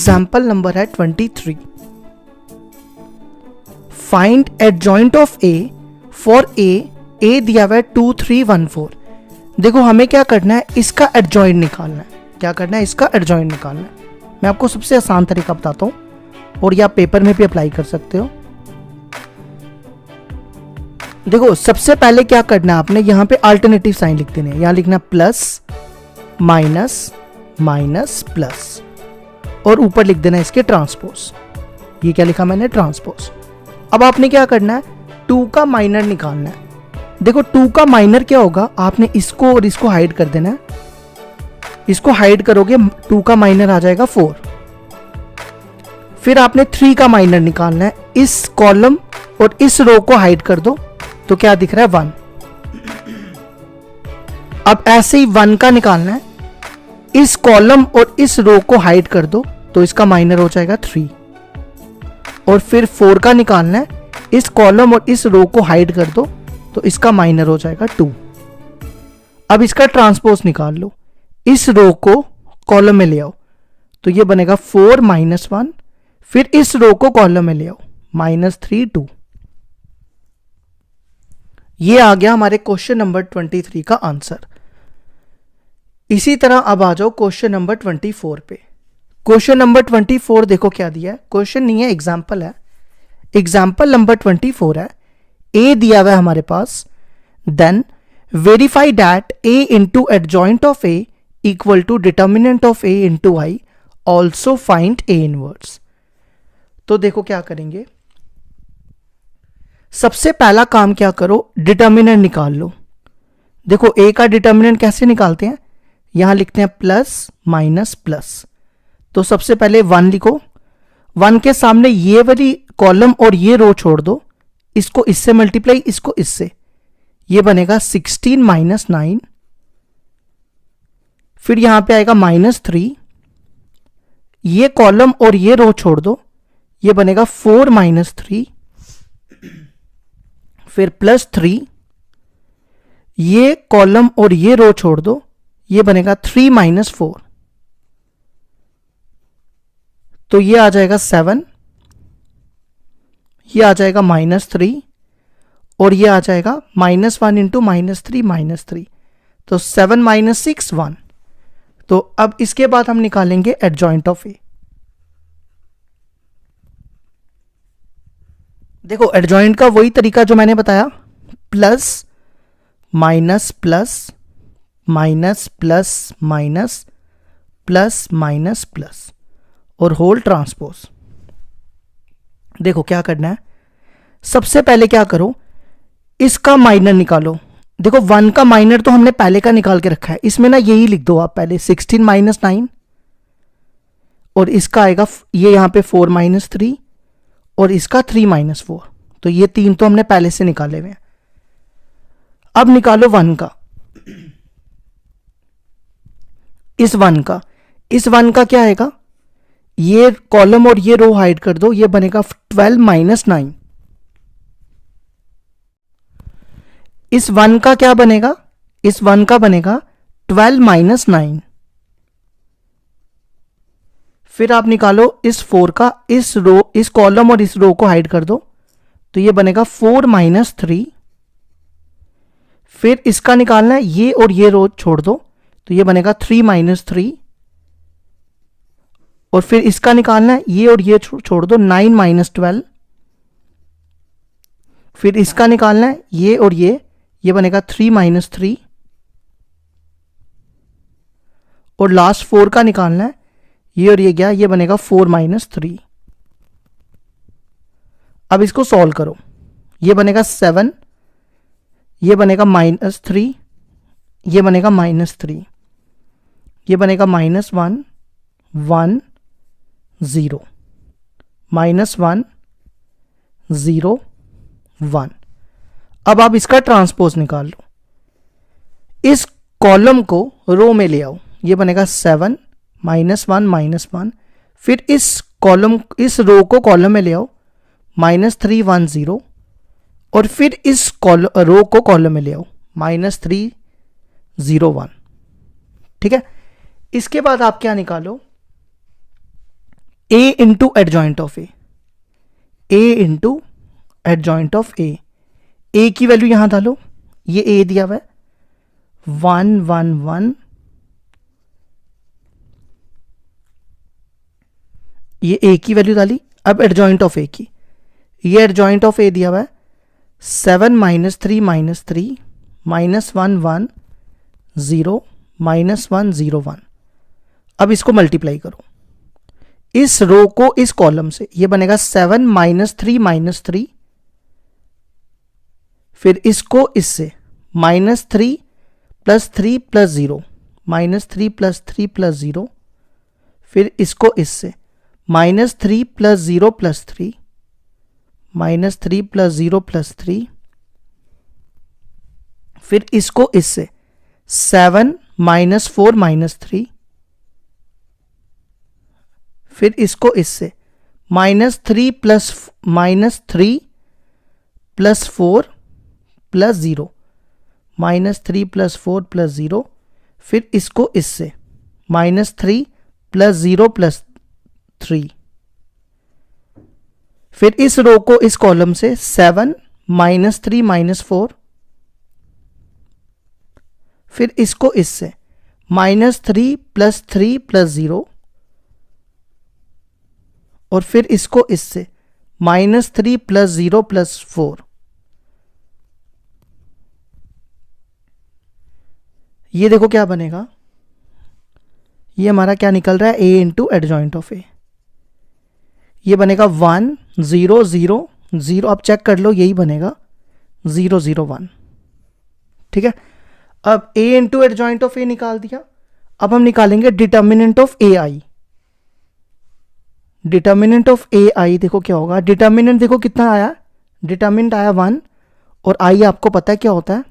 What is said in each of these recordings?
Example number है 23। Find adjoint of A for a दिया हुआ है 2 3 1 4। देखो हमें क्या करना है, इसका एडजॉइंट निकालना है। क्या करना है, इसका एडजॉइंट निकालना है। मैं आपको सबसे आसान तरीका बताता हूं और ये आप पेपर में भी अप्लाई कर सकते हो। देखो सबसे पहले क्या करना है, आपने यहां पे अल्टरनेटिव साइन लिख देने, यहां लिखना प्लस माइनस माइनस प्लस और ऊपर लिख देना इसके ट्रांसपोज। ये क्या लिखा मैंने, ट्रांसपोज। अब आपने क्या करना है, 2 का माइनर निकालना है। देखो 2 का माइनर क्या होगा, आपने इसको और इसको हाइड कर देना है। इसको हाइड करोगे 2 का माइनर आ जाएगा 4। फिर आपने 3 का माइनर निकालना है। इस कॉलम और इस रो को हाइड कर दो तो क्या दिख रहा है, 1। अब ऐसे ही 1 का निकालना है। इस कॉलम और इस रो को हाइड कर दो तो इसका माइनर हो जाएगा 3। और फिर 4 का निकालना है। इस कॉलम और इस रो को हाइड कर दो तो इसका माइनर हो जाएगा 2। अब इसका ट्रांसपोज निकाल लो। इस रो को कॉलम में ले आओ तो ये बनेगा 4 - 1। फिर इस रो को कॉलम में ले आओ -3 2। ये आ गया हमारे क्वेश्चन नंबर 23 का आंसर। इसी तरह अब आ जाओ क्वेश्चन नंबर 24 पे। क्वेश्चन नंबर 24 देखो क्या दिया है, क्वेश्चन नहीं है, एग्जाम्पल है। एग्जाम्पल नंबर 24 है, ए दिया हुआ है हमारे पास। Then verify that A into adjoint of A equal to determinant of A into I, also find A inverse. तो देखो क्या करेंगे, सबसे पहला काम क्या करो, डिटर्मिनेंट निकाल लो। देखो ए का डिटर्मिनेंट कैसे निकालते हैं, यहां लिखते हैं प्लस माइनस प्लस। तो सबसे पहले 1 लिखो। 1 के सामने ये वाली कॉलम और ये रो छोड़ दो, इसको इससे मल्टीप्लाई, इसको इससे, ये बनेगा 16 - 9। फिर यहां पे आएगा -3। ये कॉलम और ये रो छोड़ दो, ये बनेगा 4 - 3। फिर +3। ये कॉलम और ये रो छोड़ दो, ये बनेगा 3 - 4। तो ये आ जाएगा 7। ये आ जाएगा -3 और ये आ जाएगा -1 × -3 -3। तो 7 - 6 1। तो अब इसके बाद हम निकालेंगे एडजॉइंट ऑफ ए। देखो एडजॉइंट का वही तरीका जो मैंने बताया, plus minus plus minus plus minus plus minus plus और होल ट्रांसपोज। देखो क्या करना है, सबसे पहले क्या करो, इसका माइनर निकालो। देखो 1 का माइनर तो हमने पहले का निकाल के रखा है, इसमें ना यही लिख दो आप पहले, 16 - 9। और इसका आएगा ये यहां पे 4 - 3 और इसका 3 - 4। तो ये 3 तो हमने पहले से निकाले हुए हैं। अब निकालो 1 का। इस 1 का क्या आएगा, ये कॉलम और ये रो हाइड कर दो, ये बनेगा 12 - 9। इस 1 का क्या बनेगा, इस 1 का बनेगा 12 - 9। फिर आप निकालो इस 4 का, इस कॉलम और इस रो को हाइड कर दो तो ये बनेगा 4 - 3। फिर इसका निकालना है, ये और ये रो छोड़ दो तो ये बनेगा 3 - 3। और फिर इसका निकालना है, ये और ये छोड़ दो, 9 - 12। फिर इसका निकालना है, ये और ये बनेगा 3 - 3। और लास्ट 4 का निकालना है, ये और ये गया, ये बनेगा 4 - 3। अब इसको सॉल्व करो, ये बनेगा 7, ये बनेगा -3, ये बनेगा -3, ये बनेगा -1 1 0 -1 0 1। अब आप इसका ट्रांसपोज निकाल लो। इस कॉलम को रो में ले आओ, ये बनेगा 7 -1 -1। फिर इस रो को कॉलम में ले आओ, -3 1 0। और फिर इस रो को कॉलम में ले आओ, -3 0 1। ठीक है, इसके बाद आप क्या निकालो, A into adjoint of A into adjoint of A की वैल्यू यहां डालो, ये ए दिया हुआ है 1 1 1, ये ए की वैल्यू डाली। अब एडजॉइंट ऑफ ए की, ये एडजॉइंट ऑफ ए दिया हुआ है 7 - 3 - 3 -1 1 0 -1 0 1। अब इसको मल्टीप्लाई करो, इस रो को इस कॉलम से, ये बनेगा 7 - 3 - 3, फिर इसको इससे -3 + 3 + 0 -3 + 3 + 0, फिर इसको इससे -3 + 0 + 3 -3 + 0 + 3, फिर इसको इससे 7 - 4 - 3, फिर इसको इससे -3 + 4 + 0 -3 + 4 + 0, फिर इसको इससे -3 + 0 + 3, फिर इस रो को इस कॉलम से 7 - 3 - 4, फिर इसको इससे -3 + 3 + 0, और फिर इसको इससे -3 + 0 + 4। ये देखो क्या बनेगा, ये हमारा क्या निकल रहा है, ए इंटू एडजॉइंट ऑफ ए। ये बनेगा 1 0 0 0, आप चेक कर लो, यही बनेगा 0 0 1। ठीक है, अब A into adjoint of A निकाल दिया। अब हम निकालेंगे determinant of A I. Determinant of A I देखो क्या होगा, डिटर्मिनेंट देखो कितना आया, डिटर्मिनेंट आया 1, और आई आपको पता है क्या होता है,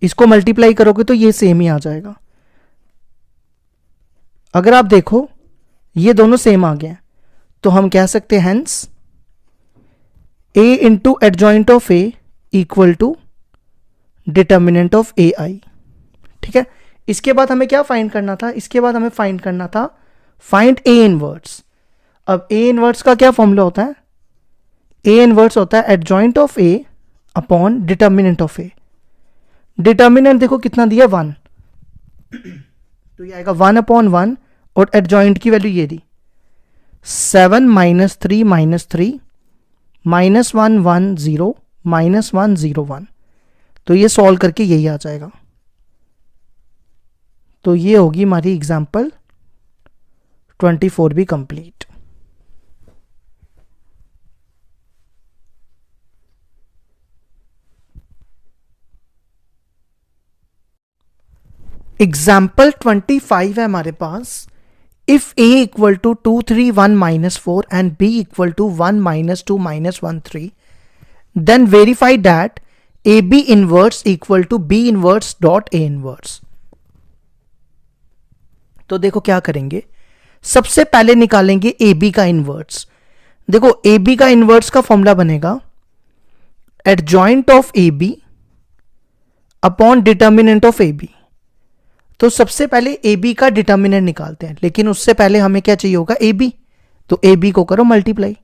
इसको मल्टीप्लाई करोगे तो ये सेम ही आ जाएगा। अगर आप देखो ये दोनों सेम आ गए, तो हम कह सकते हैं hence A into adjoint of A equal to determinant of A I. ठीक है, इसके बाद हमें क्या फाइंड करना था, इसके बाद हमें फाइंड करना था फाइंड ए इनवर्स। अब ए इनवर्स का क्या फॉर्मूला होता है, ए इनवर्स होता है adjoint of A upon determinant of A. Determinant देखो कितना दिया 1, तो ये आएगा 1/1, और एडजॉइंट की वैल्यू ये दी 7 - 3 - 3 -1 1 0 -1 0 1, तो ये सॉल्व करके यही आ जाएगा। तो ये होगी हमारी एग्जाम्पल 24 भी कंप्लीट। एग्जाम्पल 25 है हमारे पास, if a equal to 2 3 1 -4 and b equal to 1 -2 -1 3, then verify that A B inverse equal to b inverse dot a inverse. तो देखो क्या करेंगे, सबसे पहले निकालेंगे ए बी का इनवर्स। देखो ए बी का इनवर्स का फॉर्मूला बनेगा adjoint of A B upon determinant of A B. तो सबसे पहले ए बी का डिटर्मिनेंट निकालते हैं, लेकिन उससे पहले हमें क्या चाहिए होगा, ए बी। तो ए बी को करो मल्टीप्लाई।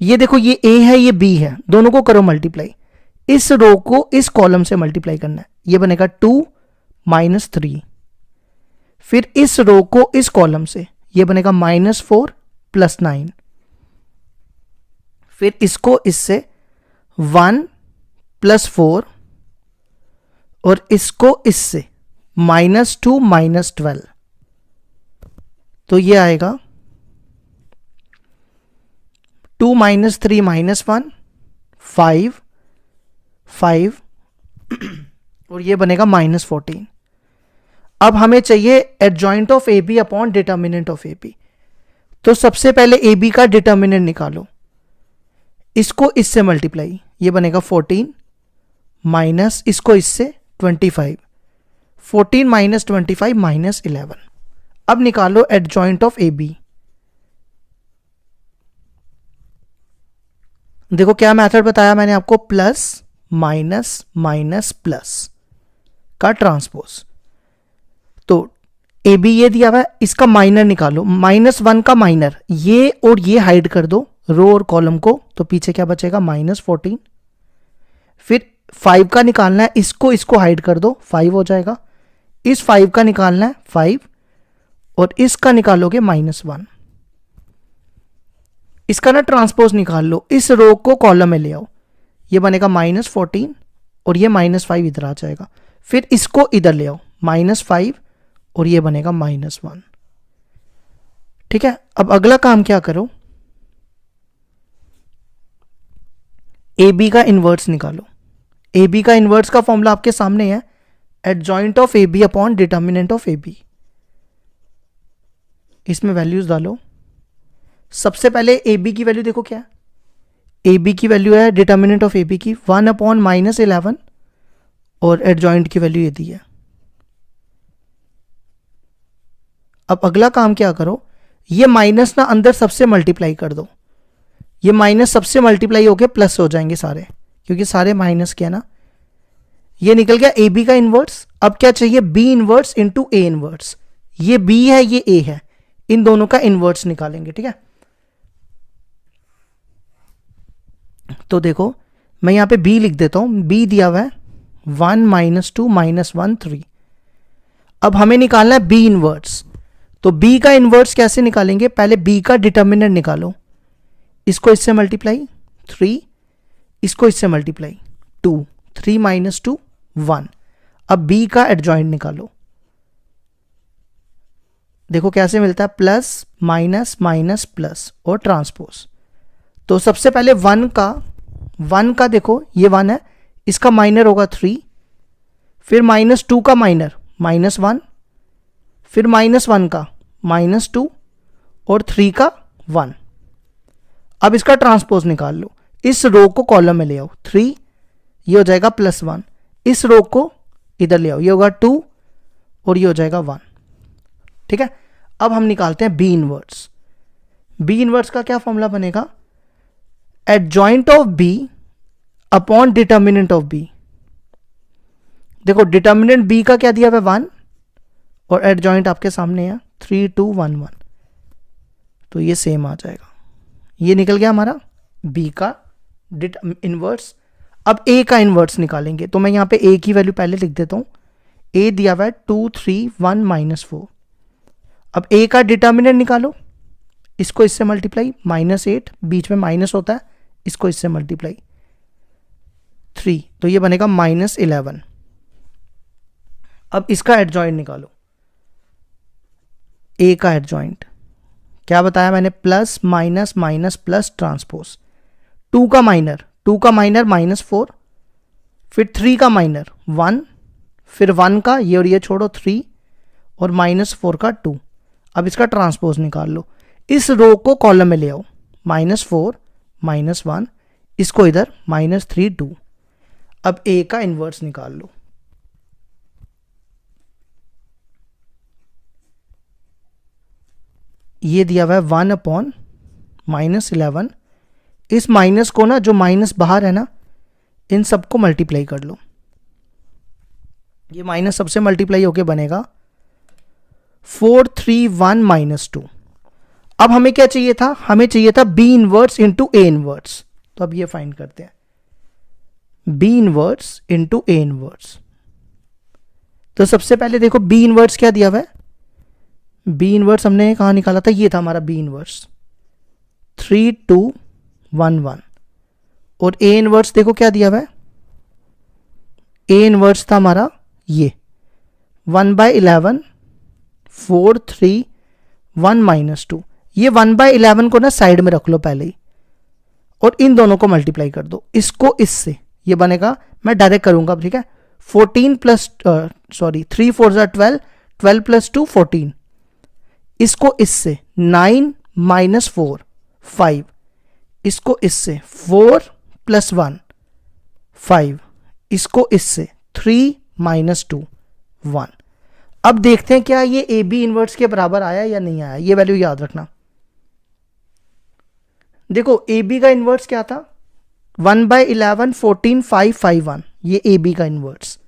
ये देखो ये ए है ये बी है, दोनों को करो मल्टीप्लाई। इस रो को इस कॉलम से मल्टीप्लाई करना है, ये बनेगा 2 - 3, फिर इस रो को इस कॉलम से, ये बनेगा -4 + 9, फिर इसको इससे 1 + 4, और इसको इससे -2 - 12, तो ये आएगा 2 - 3 - 1 5 5, और ये बनेगा -14। अब हमें चाहिए adjoint of A B upon determinant of A B. तो सबसे पहले ए बी का डिटर्मिनेंट निकालो, इसको इससे मल्टीप्लाई, ये बनेगा 14 माइनस इसको इससे 25, 14 - 25 - 11। अब निकालो एडजॉइंट ऑफ ए बी। देखो क्या मेथड बताया मैंने आपको, प्लस माइनस माइनस प्लस का ट्रांसपोज। तो ए बी ये दिया हुआ है, इसका माइनर निकालो, -1 का माइनर, ये और ये हाइड कर दो रो और कॉलम को, तो पीछे क्या बचेगा -14। फिर 5 का निकालना है, इसको हाइड कर दो, 5 हो जाएगा। इस 5 का निकालना है 5, और इसका निकालोगे -1। इसका ना ट्रांसपोज निकाल लो, इस रो को कॉलम में ले आओ, ये बनेगा -14 और ये -5 इधर आ जाएगा। फिर इसको इधर ले आओ, -5 और ये बनेगा -1। ठीक है, अब अगला काम क्या करो, ए बी का इनवर्स निकालो। ए बी का इनवर्स का फॉर्मूला आपके सामने है, adjoint of A B upon determinant of A B. इसमें वैल्यूज डालो। सबसे पहले ए बी की वैल्यू देखो क्या है, ए बी की वैल्यू है डिटर्मिनेंट ऑफ ए बी की 1/-11 और एडजॉइंट की वैल्यू ये दी है। अब अगला काम क्या करो, ये माइनस ना अंदर सबसे मल्टीप्लाई कर दो, ये माइनस सबसे मल्टीप्लाई होके प्लस हो जाएंगे सारे, क्योंकि सारे माइनस क्या ना, ये निकल गया ए बी का इनवर्स। अब क्या चाहिए, B inverse into A inverse. ये बी है ये ए है, इन दोनों का इनवर्स निकालेंगे। ठीक है, तो देखो मैं यहां पे b लिख देता हूं, b दिया हुआ है 1 - 2 - 1 3। अब हमें निकालना है b इनवर्स, तो b का इनवर्स कैसे निकालेंगे, पहले b का डिटर्मिनेंट निकालो, इसको इससे मल्टीप्लाई 3, इसको इससे मल्टीप्लाई 2, 3 - 2 1। अब b का एडजॉइंट निकालो, देखो कैसे मिलता है, प्लस माइनस माइनस प्लस और ट्रांसपोज। तो सबसे पहले 1 का देखो ये 1 है, इसका माइनर होगा 3, फिर -2 का माइनर -1, फिर -1 का -2 और 3 का 1। अब इसका ट्रांसपोज निकाल लो, इस रो को कॉलम में ले आओ, 3 ये हो जाएगा +1, इस रो को इधर ले आओ, ये होगा 2 और ये हो जाएगा 1। ठीक है, अब हम निकालते हैं बी इनवर्स। बी इनवर्स का क्या फॉर्मूला बनेगा, adjoint of B upon determinant of B. देखो डिटर्मिनेंट बी का क्या दिया हुआ है 1 और एडजॉइंट आपके सामने है 3 2 1 1, तो ये सेम आ जाएगा। ये निकल गया हमारा बी का इनवर्स। अब ए का इनवर्स निकालेंगे, तो मैं यहां पे ए की वैल्यू पहले लिख देता हूं, ए दिया हुआ है 2 3 1 -4। अब ए का डिटर्मिनेंट निकालो, इसको इससे मल्टीप्लाई -8, बीच में माइनस होता है, इसको इससे मल्टीप्लाई 3, तो ये बनेगा -11। अब इसका एडजॉइंट निकालो, ए का एडजॉइंट क्या बताया मैंने, plus minus minus plus transpose. 2 का माइनर -4, फिर 3 का माइनर 1, फिर 1 का ये और ये छोड़ो 3 और -4 का 2। अब इसका ट्रांसपोज निकाल लो, इस रो को कॉलम में ले आओ, -4 -1, इसको इधर -3 2। अब ए का इनवर्स निकाल लो, ये दिया हुआ है 1/-11। इस माइनस को ना, जो माइनस बाहर है ना, इन सबको मल्टीप्लाई कर लो, ये माइनस सबसे मल्टीप्लाई होके बनेगा 4 3 1 -2। अब हमें क्या चाहिए था, हमें चाहिए था B inverse into A inverse, तो अब ये फाइंड करते हैं, B inverse into A inverse. तो सबसे पहले देखो बी इनवर्स क्या दिया हुआ है, बी इनवर्स हमने कहाँ निकाला था, ये था हमारा बी इनवर्स 3 2 1 1। और ए इनवर्स देखो क्या दिया हुआ है, ए इनवर्स था हमारा ये 1/11 4 3 1 -2। ये 1/11 को ना साइड में रख लो पहले ही, और इन दोनों को मल्टीप्लाई कर दो, इसको इससे, ये बनेगा, मैं डायरेक्ट करूंगा अब, ठीक है, 14 प्लस 3 4 12, 12 + 2 14, इसको इससे 9 -4 5, इसको इससे 4 + 1 5, इसको इससे 3 -2 1। अब देखते हैं क्या ये ए बी इनवर्स के बराबर आया या नहीं आया, ये वैल्यू याद रखना। देखो ए बी का इनवर्स क्या था, 1/11 14 5 5 1, ये ए बी का इनवर्स।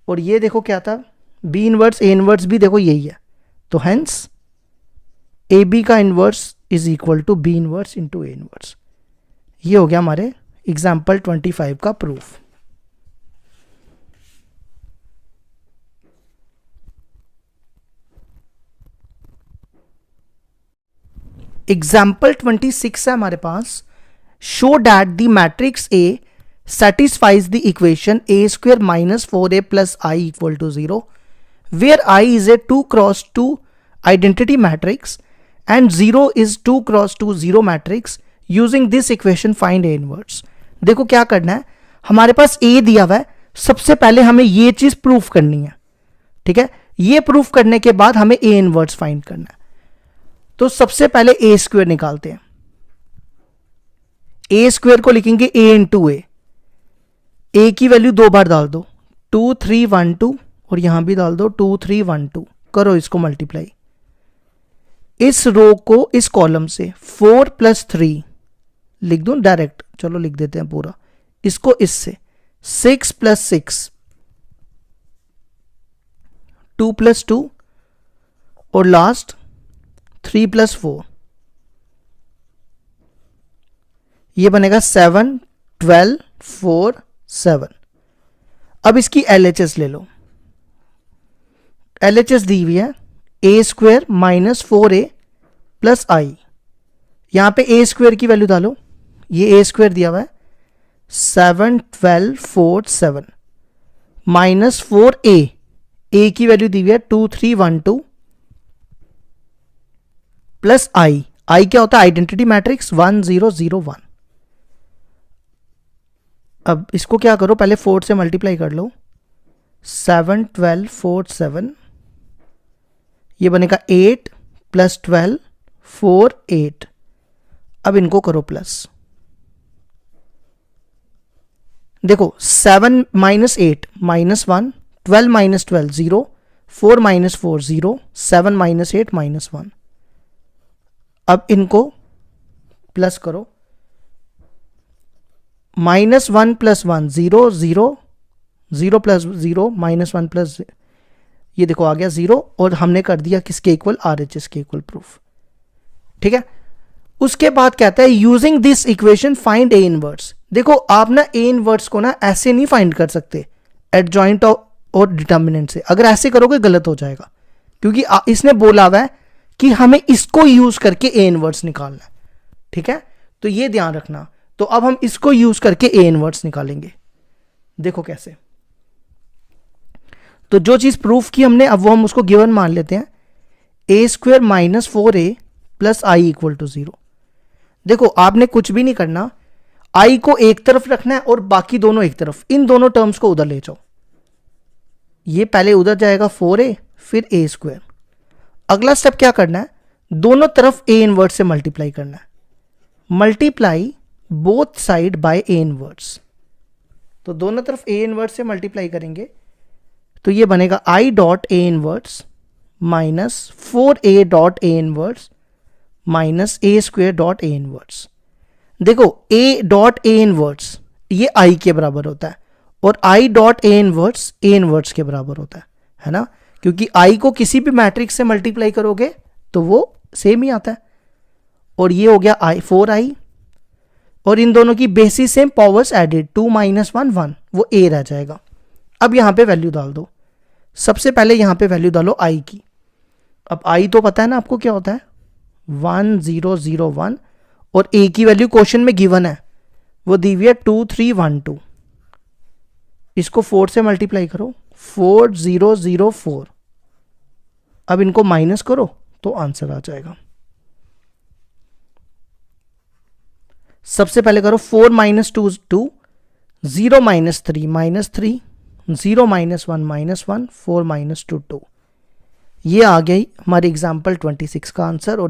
और ये देखो क्या था, बी इनवर्स ए इनवर्स भी देखो यही है, तो हेंस ए बी का inverse is equal to B inverse into A inverse. ये हो गया हमारे एग्जाम्पल 25 का प्रूफ। एग्जाम्पल 26 है हमारे पास। Show that the matrix A satisfies the equation a square minus 4a plus I equal to 0 where I is a 2 cross 2 identity matrix and 0 is 2 cross 2 0 matrix. Using this equation find a inverse. देखो क्या करना है, हमारे पास a दिया हुआ है, सबसे पहले हमें ये चीज प्रूफ करनी है, ठीक है। ये प्रूफ करने के बाद हमें a इनवर्स फाइंड करना है। तो सबसे पहले a स्क्वायर निकालते हैं। a स्क्वायर को लिखेंगे a इंटू ए। ए की वैल्यू 2 बार डाल दो, 2 3 1 2, और यहां भी डाल दो 2 3 1 2। करो इसको मल्टीप्लाई। इस रो को इस कॉलम से 4 + 3 लिख दूं डायरेक्ट, चलो लिख देते हैं पूरा। इसको इससे 6 + 6, 2 + 2, और लास्ट 3 + 4, ये बनेगा 7 12 4 7। अब इसकी LHS ले लो। LHS दी हुई है a square minus 4a plus I. यहां पे a स्क्वायर की वैल्यू डालो, ये a स्क्वायर दिया हुआ है 7 12 4 7 माइनस 4a, a की वैल्यू दी हुई है 2 3 1 2 प्लस आई। आई क्या होता है, आइडेंटिटी मैट्रिक्स 1 0 0 1। अब इसको क्या करो, पहले 4 से मल्टीप्लाई कर लो, 7 12 4 7, ये बनेगा 8 + 12 4 8। अब इनको करो प्लस। देखो 7 - 8 -1, 12 - 12 0, 4 - 4 0, 7 - 8 -1। अब इनको प्लस करो, -1 + 1 0 0 0 + 0 -1 प्लस, ये देखो आ गया 0, और हमने कर दिया किसके इक्वल, RHS के इक्वल प्रूफ, ठीक है। उसके बाद कहता है using this equation find A inverse. देखो आप ना ए इनवर्स को ना ऐसे नहीं फाइंड कर सकते एडजॉइंट और डिटर्मिनेंट से। अगर ऐसे करोगे गलत हो जाएगा, क्योंकि इसने बोला हुआ है कि हमें इसको यूज करके ए इनवर्स निकालना है, ठीक है। तो ये ध्यान रखना। तो अब हम इसको यूज करके ए इनवर्स निकालेंगे। देखो कैसे। तो जो चीज प्रूफ की हमने, अब वो हम उसको गिवन मान लेते हैं, a square minus 4a plus I equal to 0। देखो आपने कुछ भी नहीं करना, आई को एक तरफ रखना है और बाकी दोनों एक तरफ, इन दोनों टर्म्स को उधर ले जाओ। ये पहले उधर जाएगा 4a, फिर a स्क्वायर। अगला स्टेप क्या करना है, दोनों तरफ a इनवर्स से मल्टीप्लाई करना है। Multiply both side by a inverse. तो दोनों तरफ a इनवर्स से मल्टीप्लाई करेंगे तो ये बनेगा I dot a inverse minus 4a dot a inverse minus a square dot a inverse. देखो a डॉट a इनवर्स ये I के बराबर होता है, और I डॉट a इनवर्स के बराबर होता है ना, क्योंकि I को किसी भी मैट्रिक्स से मल्टीप्लाई करोगे तो वो सेम ही आता है। और ये हो गया I 4i, और इन दोनों की बेसिस सेम, पावर्स एडेड, 2 - 1 1, वो a रह जाएगा। अब यहां पे वैल्यू डाल दो। सबसे पहले यहां पे वैल्यू डालो I की। अब I तो पता है ना आपको क्या होता है, 1 0 0 1, और a की वैल्यू क्वेश्चन में गिवन है, वो दी हुई है 2 3 1 2। इसको 4 से मल्टीप्लाई करो, 4 0 0 4। अब इनको माइनस करो तो आंसर आ जाएगा। सबसे पहले करो 4 - 2 2, 0 - 3 -3, 0 - 1 -1, 4 - 2 2। ये आ गई हमारे एग्जाम्पल 26 का आंसर। और